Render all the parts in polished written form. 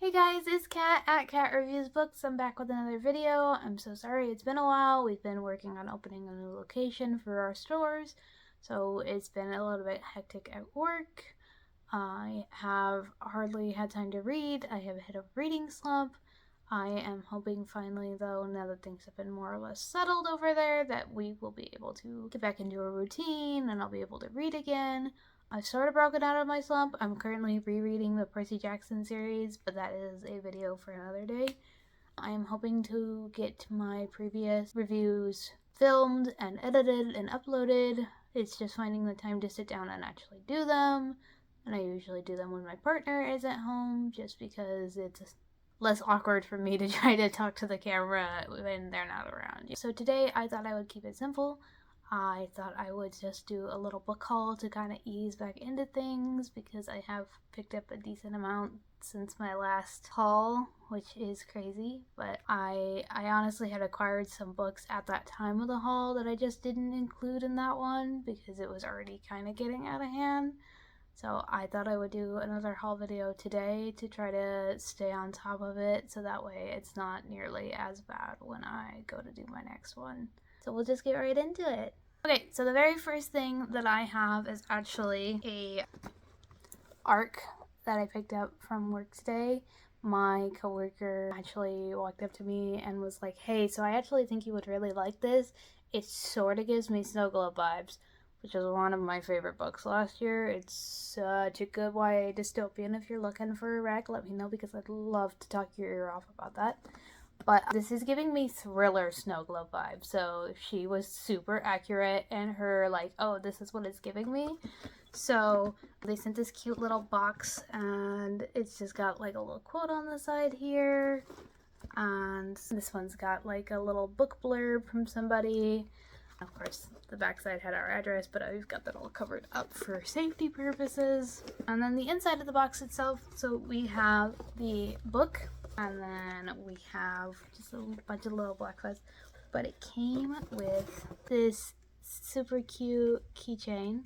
Hey guys, it's Kat at Kat Reviews Books. I'm back with another video. I'm so sorry it's been a while. We've been working on opening a new location for our stores, so it's been a little bit hectic at work. I have hardly had time to read. I have hit a reading slump. I am hoping finally, though, now that things have been more or less settled over there, that we will be able to get back into a routine and I'll be able to read again. I've sort of broken out of my slump. I'm currently rereading the Percy Jackson series, but that is a video for another day. I am hoping to get my previous reviews filmed and edited and uploaded. It's just finding the time to sit down and actually do them. And I usually do them when my partner is at home, just because it's less awkward for me to try to talk to the camera when they're not around. So today I thought I would keep it simple. I thought I would just do a little book haul to kind of ease back into things, because I have picked up a decent amount since my last haul, which is crazy. But I honestly had acquired some books at that time of the haul that I just didn't include in that one because it was already kind of getting out of hand. So I thought I would do another haul video today to try to stay on top of it, so that way it's not nearly as bad when I go to do my next one. So we'll just get right into it. Okay, so the very first thing that I have is actually a ARC that I picked up from work today. My coworker actually walked up to me and was like, "Hey, so I actually think you would really like this. It sort of gives me Snow Globe vibes," which is one of my favorite books last year. It's such a good YA dystopian. If you're looking for a rec, let me know, because I'd love to talk your ear off about that. But this is giving me thriller Snow Globe vibes, so she was super accurate in her, like, oh, this is what it's giving me. So they sent this cute little box, and it's just got like a little quote on the side here, and this one's got like a little book blurb from somebody. Of course, the backside had our address, but I've got that all covered up for safety purposes. And then the inside of the box itself, so we have the book, and then we have just a bunch of little black fuzz. But it came with this super cute keychain.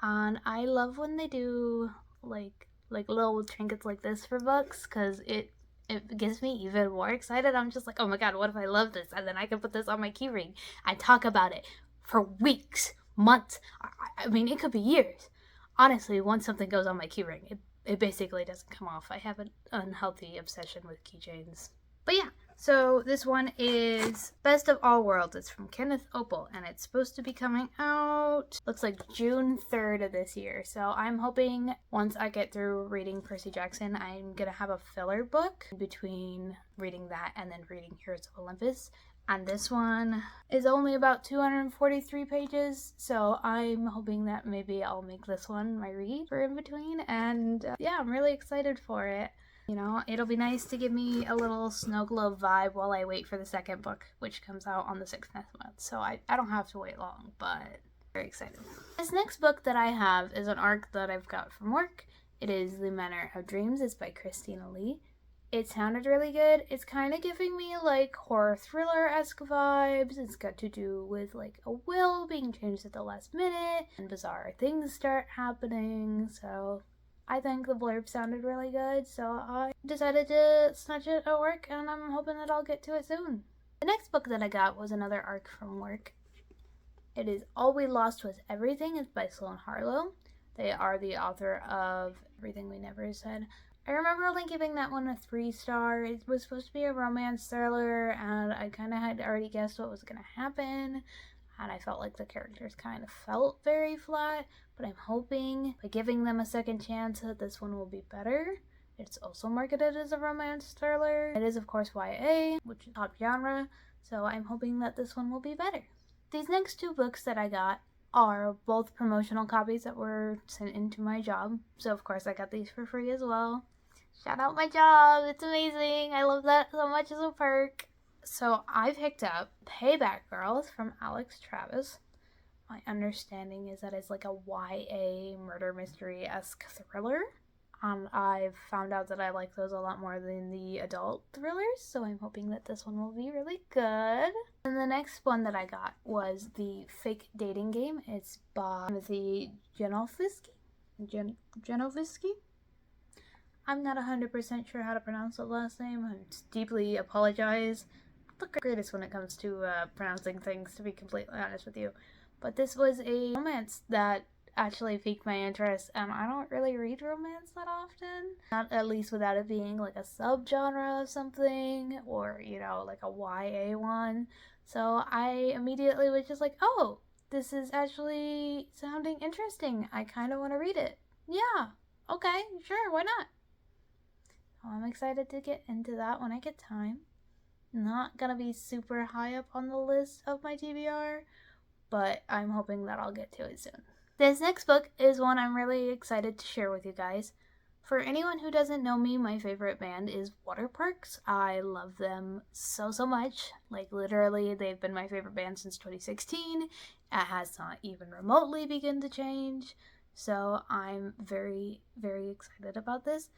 And I love when they do like little trinkets like this for books, because it gets me even more excited. I'm just like, oh my god, what if I love this? And then I can put this on my keyring and talk about it for weeks, months. I mean, it could be years. Honestly, once something goes on my keyring, it basically doesn't come off. I have an unhealthy obsession with keychains. But yeah, so this one is Best of All Worlds. It's from Kenneth Opel, and it's supposed to be coming out, looks like June 3rd of this year. So I'm hoping once I get through reading Percy Jackson, I'm gonna have a filler book between reading that and then reading Heroes of Olympus. And this one is only about 243 pages, so I'm hoping that maybe I'll make this one my read for in between. And yeah, I'm really excited for it. You know, it'll be nice to give me a little Snow Globe vibe while I wait for the second book, which comes out on the 6th next month. So I don't have to wait long, but very excited. This next book that I have is an ARC that I've got from work. It is The Manor of Dreams. It's by Christina Lee. It sounded really good. It's kind of giving me like horror thriller-esque vibes. It's got to do with like a will being changed at the last minute and bizarre things start happening. So I think the blurb sounded really good, so I decided to snatch it at work, and I'm hoping that I'll get to it soon. The next book that I got was another ARC from work. It is All We Lost Was Everything. It's by Sloan Harlow. They are the author of Everything We Never Said. I remember only giving that one a 3-star. It was supposed to be a romance thriller, and I kind of had already guessed what was going to happen, and I felt like the characters kind of felt very flat, but I'm hoping by giving them a second chance that this one will be better. It's also marketed as a romance thriller. It is, of course, YA, which is top genre, so I'm hoping that this one will be better. These next two books that I got are both promotional copies that were sent into my job, so of course I got these for free as well. Shout out my job, it's amazing. I love that so much as a perk. So I picked up Payback Girls from Alex Travis. My understanding is that it's like a YA murder mystery-esque thriller. And I've found out that I like those a lot more than the adult thrillers, so I'm hoping that this one will be really good. And the next one that I got was The Fake Dating Game. It's by Timothy Genovsky. I'm not 100% sure how to pronounce the last name. I deeply apologize. I'm not the greatest when it comes to pronouncing things, to be completely honest with you. But this was a romance that actually piqued my interest, and I don't really read romance that often. Not at least without it being like a subgenre of something, or, you know, like a YA one. So I immediately was just like, oh, this is actually sounding interesting. I kind of want to read it. Yeah, okay, sure, why not? So I'm excited to get into that when I get time. Not gonna be super high up on the list of my TBR, but I'm hoping that I'll get to it soon. This next book is one I'm really excited to share with you guys. For anyone who doesn't know me, my favorite band is Waterparks. I love them so much. Like, literally, they've been my favorite band since 2016. It has not even remotely begun to change. So I'm very, very excited about this.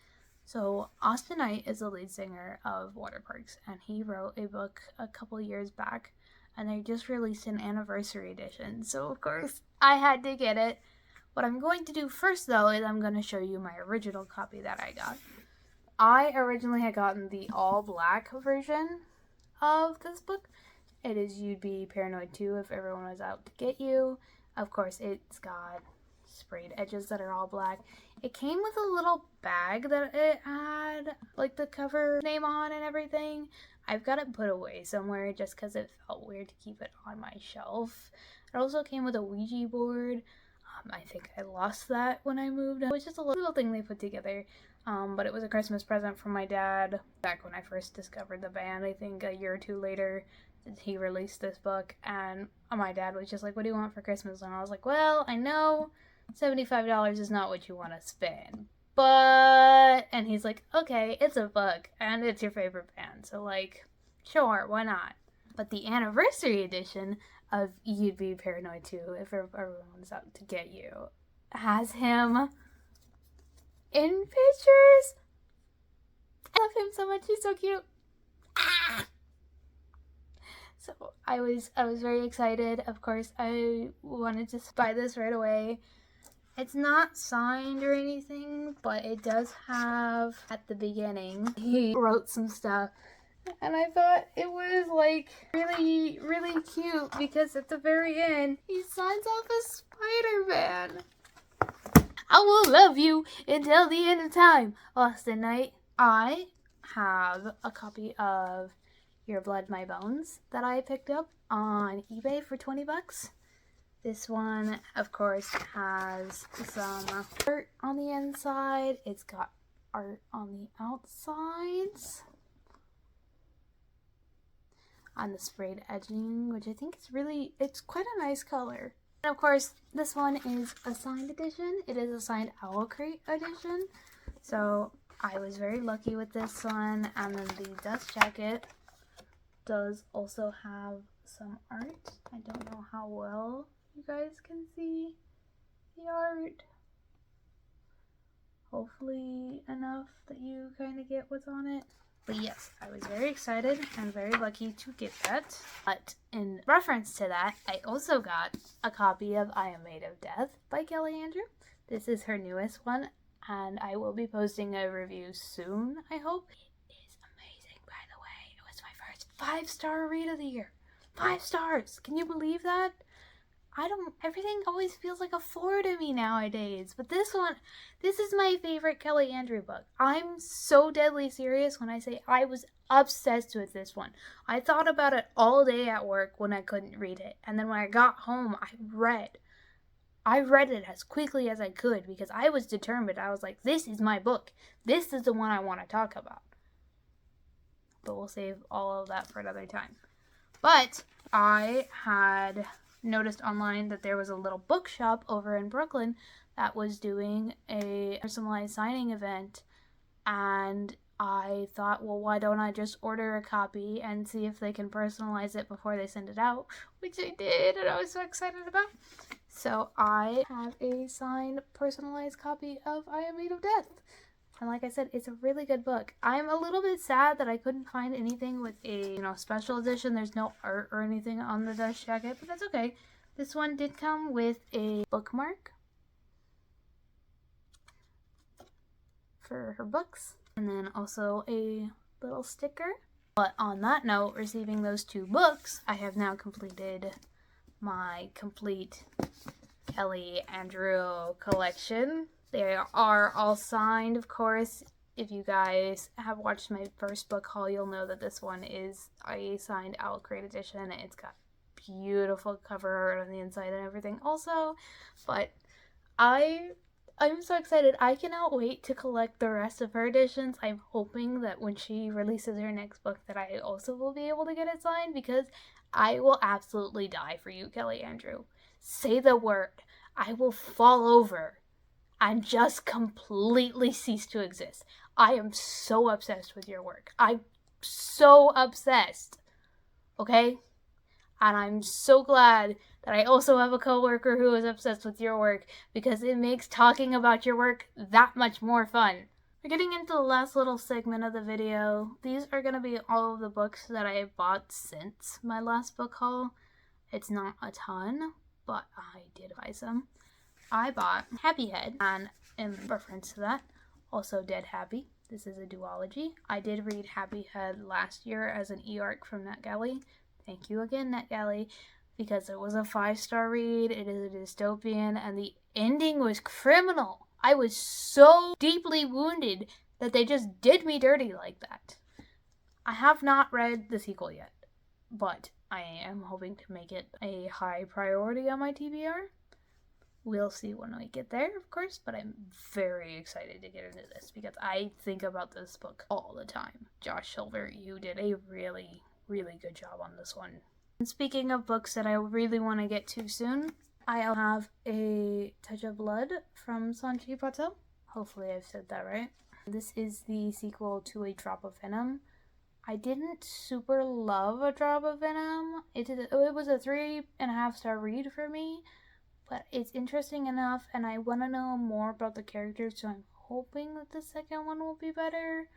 So Austin Knight is the lead singer of Waterparks, and he wrote a book a couple years back, and they just released an anniversary edition. So of course I had to get it. What I'm going to do first, though, is I'm going to show you my original copy that I got. I originally had gotten the all black version of this book. It is You'd Be Paranoid Too If Everyone Was Out to Get You. Of course, it's got sprayed edges that are all black. It came with a little bag that it had like the cover name on and everything. I've got it put away somewhere just because it felt weird to keep it on my shelf. It also came with a Ouija board. I think I lost that when I moved. It was just a little thing they put together. But it was a Christmas present from my dad back when I first discovered the band. I think a year or two later, he released this book, and my dad was just like, what do you want for Christmas? And I was like, well, I know $75 is not what you want to spend, but, and he's like, okay, it's a book, and it's your favorite band, so like, sure, why not? But the anniversary edition of You'd Be Paranoid Too If Everyone's Out to Get You has him in pictures. I love him so much, he's so cute. So I was very excited. Of course, I wanted to buy this right away. It's not signed or anything, but it does have, at the beginning, he wrote some stuff. And I thought it was like really, really cute because at the very end, he signs off as Spider-Man. I will love you until the end of time, Austin Knight. I have a copy of Your Blood, My Bones that I picked up on eBay for 20 bucks. This one, of course, has some art on the inside. It's got art on the outsides. On the sprayed edging, which I think is really, it's quite a nice color. And of course, this one is a signed edition. It is a signed Owl Crate edition. So I was very lucky with this one. And then the dust jacket does also have some art. I don't know how well you guys can see the art. Hopefully enough that you kind of get what's on it. But yes, I was very excited and very lucky to get that. But in reference to that, I also got a copy of I Am Made of Death by Kelly Andrew. This is her newest one, and I will be posting a review soon, I hope. It is amazing, by the way. It was my first 5-star read of the year. 5 stars! Can you believe that? Everything always feels like a 4 to me nowadays. But this is my favorite Kelly Andrew book. I'm so deadly serious when I say I was obsessed with this one. I thought about it all day at work when I couldn't read it. And then when I got home, I read it as quickly as I could because I was determined. I was like, this is my book. This is the one I want to talk about. But we'll save all of that for another time. But I had noticed online that there was a little bookshop over in Brooklyn that was doing a personalized signing event, and I thought, well, why don't I just order a copy and see if they can personalize it before they send it out, which I did, and I was so excited about. So I have a signed personalized copy of I Am Made of Death. And like I said, it's a really good book. I'm a little bit sad that I couldn't find anything with a, special edition. There's no art or anything on the dust jacket, but that's okay. This one did come with a bookmark for her books. And then also a little sticker. But on that note, receiving those 2 books, I have now completed my complete Kelly Andrew collection. They are all signed, of course. If you guys have watched my first book haul, you'll know that this one is a signed Owl Crate edition. It's got beautiful cover art on the inside and everything also. But I'm so excited. I cannot wait to collect the rest of her editions. I'm hoping that when she releases her next book that I also will be able to get it signed, because I will absolutely die for you, Kelly Andrew. Say the word. I will fall over and just completely cease to exist. I am so obsessed with your work. I'm so obsessed. Okay? And I'm so glad that I also have a coworker who is obsessed with your work, because it makes talking about your work that much more fun. We're getting into the last little segment of the video. These are going to be all of the books that I have bought since my last book haul. It's not a ton, but I did buy some. I bought Happy Head, and in reference to that, also Dead Happy. This is a duology. I did read Happy Head last year as an e-arc from NetGalley. Thank you again, NetGalley, because it was a 5-star read. It is a dystopian, and the ending was criminal. I was so deeply wounded that they just did me dirty like that. I have not read the sequel yet, but I am hoping to make it a high priority on my TBR. We'll see when we get there, of course, but I'm very excited to get into this because I think about this book all the time. Josh Silver, you did a really, really good job on this one. And speaking of books that I really want to get to soon, I'll have a Touch of Blood from Sanjay Patel. Hopefully I've said that right. This is the sequel to A Drop of Venom. I didn't super love A Drop of Venom. It was a 3.5-star read for me, but it's interesting enough, and I want to know more about the characters, so I'm hoping that the second one will be better.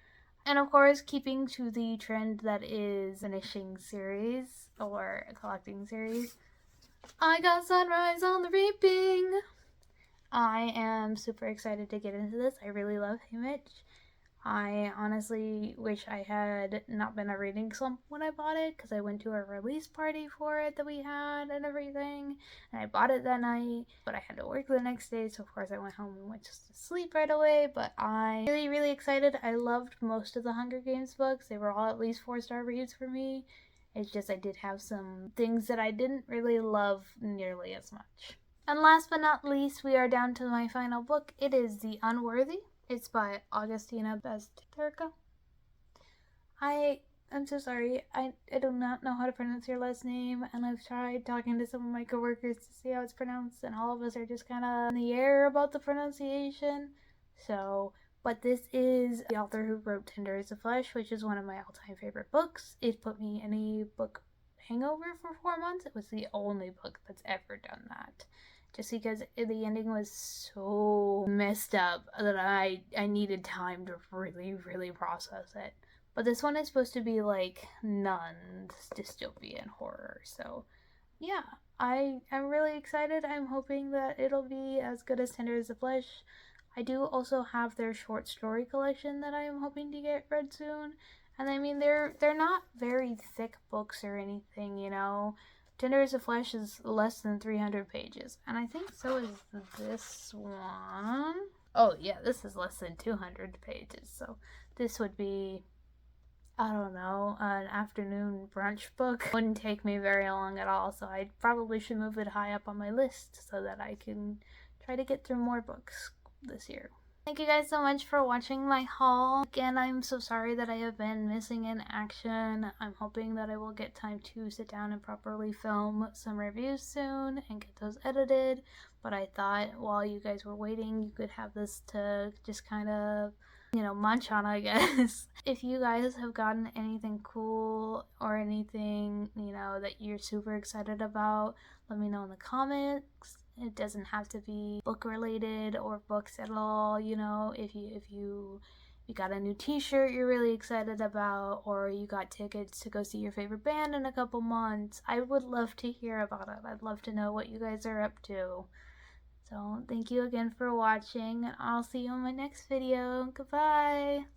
And of course, keeping to the trend that is finishing series or a collecting series, I got Sunrise on the Reaping. I am super excited to get into this. I really love Image. I honestly wish I had not been a reading slump when I bought it, because I went to a release party for it that we had and everything, and I bought it that night, but I had to work the next day, so of course I went home and went just to sleep right away. But I'm really, really excited. I loved most of the Hunger Games books. They were all at least 4-star reads for me. It's just I did have some things that I didn't really love nearly as much. And last but not least, we are down to my final book. It is The Unworthy. It's by Augustina Bazterka. I'm so sorry. I do not know how to pronounce your last name, and I've tried talking to some of my coworkers to see how it's pronounced, and all of us are just kind of in the air about the pronunciation. But this is the author who wrote Tender as the Flesh, which is one of my all-time favorite books. It put me in a book hangover for 4 months. It was the only book that's ever done that. Just because the ending was so messed up that I needed time to really, really process it. But this one is supposed to be like nuns dystopian horror. So yeah, I'm really excited. I'm hoping that it'll be as good as Tender as the Flesh. I do also have their short story collection that I am hoping to get read soon. And I mean, they're not very thick books or anything, you know. Tender as the Flesh is less than 300 pages, and I think so is this one. Oh yeah, this is less than 200 pages, so this would be, I don't know, an afternoon brunch book. Wouldn't take me very long at all, so I probably should move it high up on my list so that I can try to get through more books this year. Thank you guys so much for watching my haul. Again, I'm so sorry that I have been missing in action. I'm hoping that I will get time to sit down and properly film some reviews soon and get those edited. But I thought while you guys were waiting, you could have this to just kind of, you know, munch on, I guess. If you guys have gotten anything cool or anything, you know, that you're super excited about, let me know in the comments. It doesn't have to be book related or books at all, you know. If you got a new t-shirt you're really excited about, or you got tickets to go see your favorite band in a couple months, I would love to hear about it. I'd love to know what you guys are up to. So thank you again for watching, and I'll see you in my next video. Goodbye!